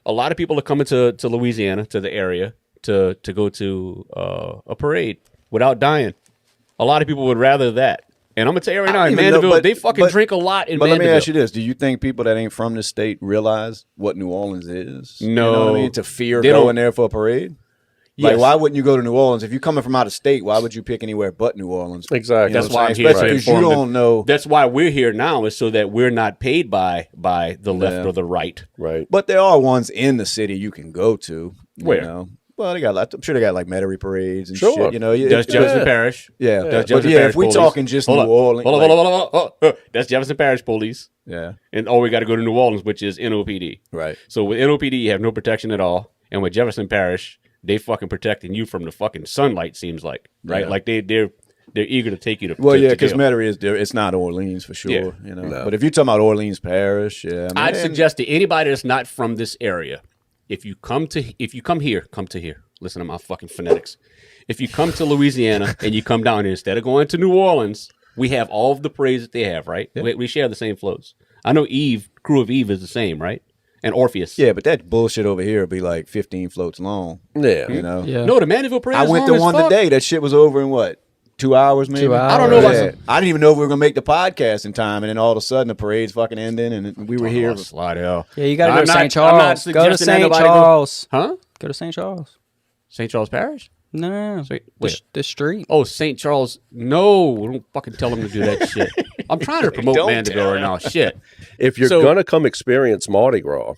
a lot of people are coming to Louisiana, to the area, to go to a parade without dying. A lot of people would rather that. And I'm going to tell you right now, in Mandeville, they fucking drink a lot in Mandeville. But let me ask you this. Do you think people that ain't from the state realize what New Orleans is? No. You know what I mean? To fear going there for a parade? Yes. Like, why wouldn't you go to New Orleans? If you're coming from out of state, why would you pick anywhere but New Orleans? Exactly. That's why I'm here. Because you don't know. That's why we're here now, is so that we're not paid by the left or the right. Right. But there are ones in the city you can go to. Where? You know? Well, I'm sure they got like Metairie parades and Sure. shit. You know, That's Jefferson Parish. Yeah. That's But Jefferson yeah, Parish if we police. talking just Hold New on. Orleans. Hold on. That's Jefferson Parish police. Yeah. And we got to go to New Orleans, which is NOPD. Right. So with NOPD, you have no protection at all. And with Jefferson Parish, they fucking protecting you from the fucking sunlight, seems like. Right? Yeah. Like they're eager to take you to because jail. Metairie is there. It's not Orleans for sure. Yeah. You know. No. But if you're talking about Orleans Parish, yeah. I mean, I'd suggest to anybody that's not from this area, if you come here, come to here. Listen to my fucking phonetics. If you come to Louisiana and you come down here, instead of going to New Orleans, we have all of the parades that they have, right? Yeah. We share the same floats. I know Crew of Eve is the same, right? And Orpheus. Yeah, but that bullshit over here would be like 15 floats long. Yeah. You know? Yeah. No, the Mandeville parade I is went long to one as fuck. today. That shit was over in what? 2 hours, maybe? 2 hours. I don't know about Yeah. I didn't even know if we were going to make the podcast in time. And then all of a sudden, the parade's fucking ending, and we were here. Slide hell. Yeah, you got to go I'm to not- St. Charles. I'm not Go to suggesting St. anybody Charles. Huh? Go to St. Charles. St. Charles Parish? No. Where? The street. Oh, St. Charles. No, don't fucking tell them to do that shit. I'm trying to promote Mandeville right now. Shit. If you're gonna come experience Mardi Gras,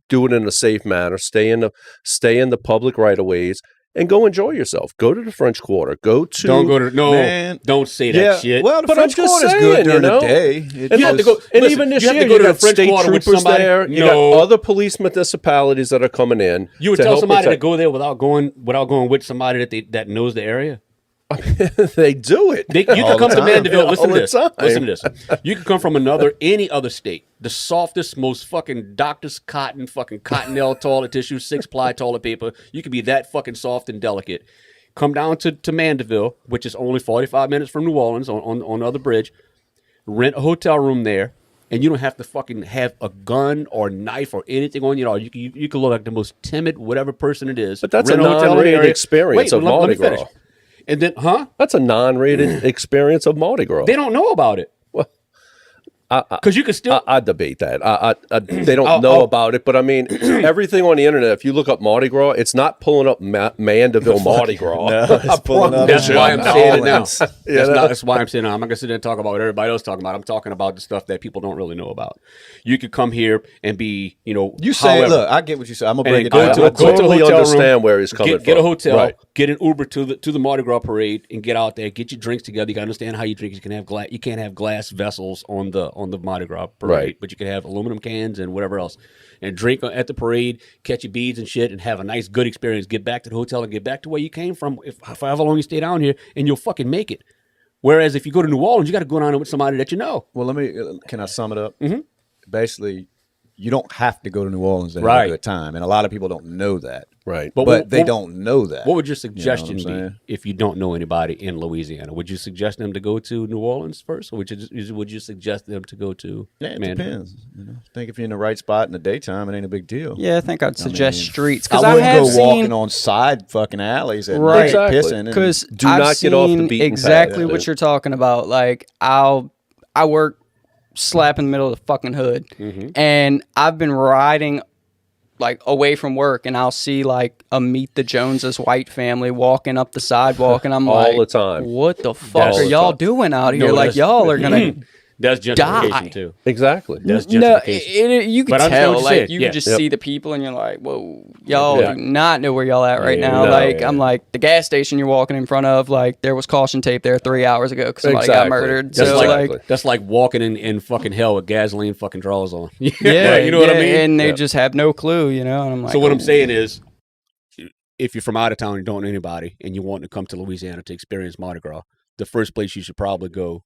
do it in a safe manner. Stay in the public right of ways and go enjoy yourself. Go to the French Quarter. Don't say that shit. Well, the But French I'm just Quarter's saying, good during you know? the day. And you have to go, and even this year, you got state troopers there. You got other police municipalities that are coming in. You would tell somebody to go there without going with somebody that knows the area? They do it. You can come to Mandeville. Listen to this. All the time. Listen to this. You can come from any other state. The softest, most fucking Dr. Cotton, fucking Cottonelle toilet tissue, 6-ply toilet paper. You can be that fucking soft and delicate. Come down to Mandeville, which is only 45 minutes from New Orleans on the other bridge. Rent a hotel room there. And you don't have to fucking have a gun or knife or anything on you at all. You can look like the most timid, whatever person it is. But that's Rent a non-rated experience of Mardi Gras. Finish. And then, That's a non-rated experience of Mardi Gras. They don't know about it. Because you can still. I debate that. They don't know about it, but I mean, everything on the internet. If you look up Mardi Gras, it's not pulling up Mandeville Mardi Gras. No, it's pulling up. That's why I'm saying it now. Orleans. That's why I'm saying it now. I'm not gonna sit there and talk about what everybody else is talking about. I'm talking about the stuff that people don't really know about. You could come here and be, You say, look, I get what you say. I'm gonna break it go down. to a totally hotel understand room, where he's coming get a from. hotel, Right. get an Uber to the Mardi Gras parade, and get out there. Get your drinks together. You gotta understand how you drink. You can't have glass vessels on the Mardi Gras parade, Right. but you can have aluminum cans and whatever else, and drink at the parade, catch your beads and shit, and have a nice good experience. Get back to the hotel and get back to where you came from. For however long you stay down here, and you'll fucking make it. Whereas if you go to New Orleans, you got to go down there with somebody that you know. Well, can I sum it up? Mm-hmm. Basically, you don't have to go to New Orleans to have Right. a good time, and a lot of people don't know that. Right. But they don't know that. What would your suggestion You know what I'm be saying? if you don't know anybody in Louisiana? Would you suggest them to go to New Orleans first, or would you suggest them to go to Yeah, it Mandeville? depends. I think if you're in the right spot in the daytime, it ain't a big deal. Yeah, I think I'd suggest streets because I I wouldn't have go seen walking on side fucking alleys at Right. night Exactly. pissing. because Do I've not get off the seen beaten path. exactly Yeah. what you're talking about. Like I work slap in the middle of the fucking hood, and I've been riding like away from work, and I'll see like a Meet the Joneses white family walking up the sidewalk, and I'm All like, the time. what the fuck All are the y'all time. doing out here? No, Like y'all are gonna That's gentrification Die. too. Exactly. That's no, gentrification. you can But I understand tell. what you're Like saying. you Yeah. can just Yep. see the people, and you're like, whoa, y'all Yeah. do not know where y'all at right now. no, like yeah. I'm like the gas station you're walking in front of. Like there was caution tape there 3 hours ago because somebody got Exactly. murdered. That's So Exactly. that's like walking in fucking hell with gasoline fucking drawers on. yeah, you know what I mean. And they Yeah. just have no clue, you know. And I'm like, So what oh. I'm saying is, if you're from out of town and don't know anybody, and you want to come to Louisiana to experience Mardi Gras, the first place you should probably go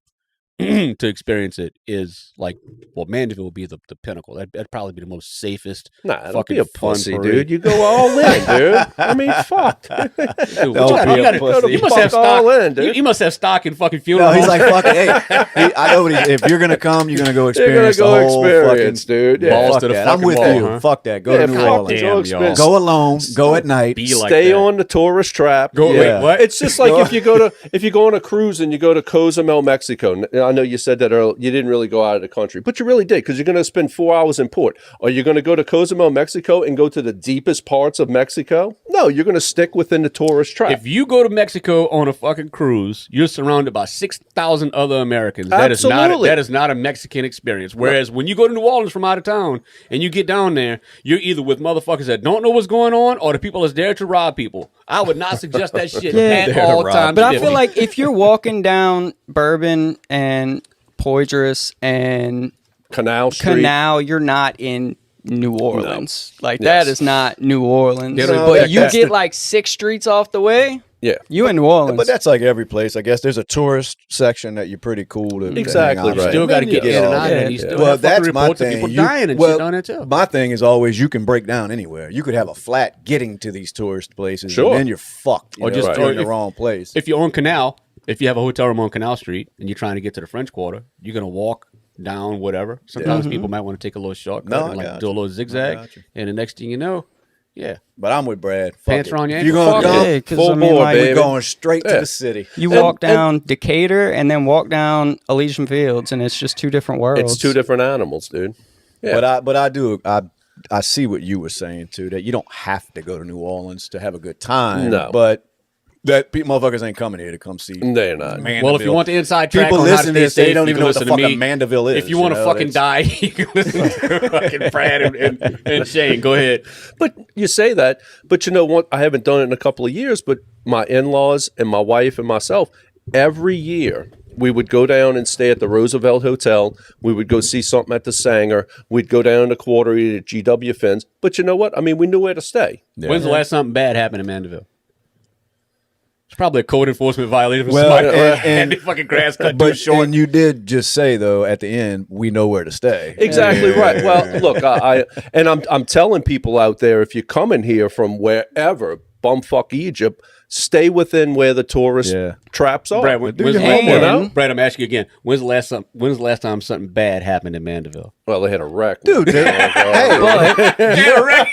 to experience it is like, well, Mandeville would be the pinnacle. That'd probably be the most safest. Nah, don't fucking be a fun pussy, parade. dude. You go all in, dude. I mean, fuck. Dude, Don't be a pussy. You must have all stock. in, dude. You must have stock in fucking funeral. No, he's homes. like, fuck it. Hey, I know what if you're gonna come, you're gonna go You're experience gonna go the whole experience, fucking dude. Yeah. Balls Fuck to the that. I'm fucking with wall, you. huh? Fuck that. Go Yeah, to New fuck Orleans. it. Damn, Go y'all. experience. Go alone. Go at night. Be like Stay that. on the tourist trap. Go Yeah. wait, what? It's just like if you go on a cruise and you go to Cozumel, Mexico. I know you said that earlier, you didn't really go out of the country, but you really did because you're going to spend 4 hours in port. Are you going to go to Cozumel, Mexico, and go to the deepest parts of Mexico? No, you're going to stick within the tourist trap. If you go to Mexico on a fucking cruise, you're surrounded by 6,000 other Americans. Absolutely. That is not a Mexican experience. Whereas when you go to New Orleans from out of town and you get down there, you're either with motherfuckers that don't know what's going on or the people that's there to rob people. I would not suggest that shit at There to all rob times. But I feel like if you're walking down Bourbon and Poydras and Canal Street. Canal, you're not in New Orleans. Like Yes. that is not New Orleans. Yeah, no, but you that's get like 6 streets off the way, Yeah. you in New Orleans. But that's like every place. I guess there's a tourist section that you're pretty cool to Exactly hang out right. in. Still got to And then get you in and all- out of it. yeah. You still Well, have fucking that's my reports of thing. people dying and shit down there too. My thing is always you can break down anywhere. You could have a flat getting to these tourist places, Sure. and then you're fucked. Or Or just- just or in the if- wrong place. If you're on Canal, if you have a hotel room on Canal Street and you're trying to get to the French Quarter, you're gonna walk down whatever. Sometimes people might want to take a little shortcut No, and I like got do a you. little zigzag, got you. and the next thing you know, yeah, But I'm with Brad. Fuck Pants it. around your If you're ankles. gonna Fuck come, yeah, 'cause full I mean, board, like, baby. we're going straight to Yeah. the city. you walk down Decatur and then walk down Elysian Fields, and it's just two different worlds. It's two different animals, dude. Yeah. But I see what you were saying too. That you don't have to go to New Orleans to have a good time. No. But that motherfuckers ain't coming here to come see. They're not. Mandeville. Well, if you want the inside track People on how to listen stay to this, they safe, don't you even can know what the listen to fucking me. Mandeville is. If you want to fucking It's- die, you can listen to fucking Brad and Shane. Go ahead. But you say that, but you know what? I haven't done it in a couple of years, but my in-laws and my wife and myself, every year we would go down and stay at the Roosevelt Hotel. We would go see something at the Sanger. We'd go down to Quartery at GW Finn's. But you know what? I mean, we knew where to stay. When's the last something bad happened in Mandeville? It's probably a code enforcement violation. Well, Somebody had and- the fucking grass cut too But short. and you did just say though at the end we know where to stay. Exactly right. Well, look, I'm telling people out there, if you're coming here from wherever, bumfuck Egypt, stay within where the tourist traps are. Brad, do when's your the last- homework. You know? Brad, I'm asking you again. When's the last time something bad happened in Mandeville? Well, they had a wreck. Dude, Oh, God. hey, Yeah, right.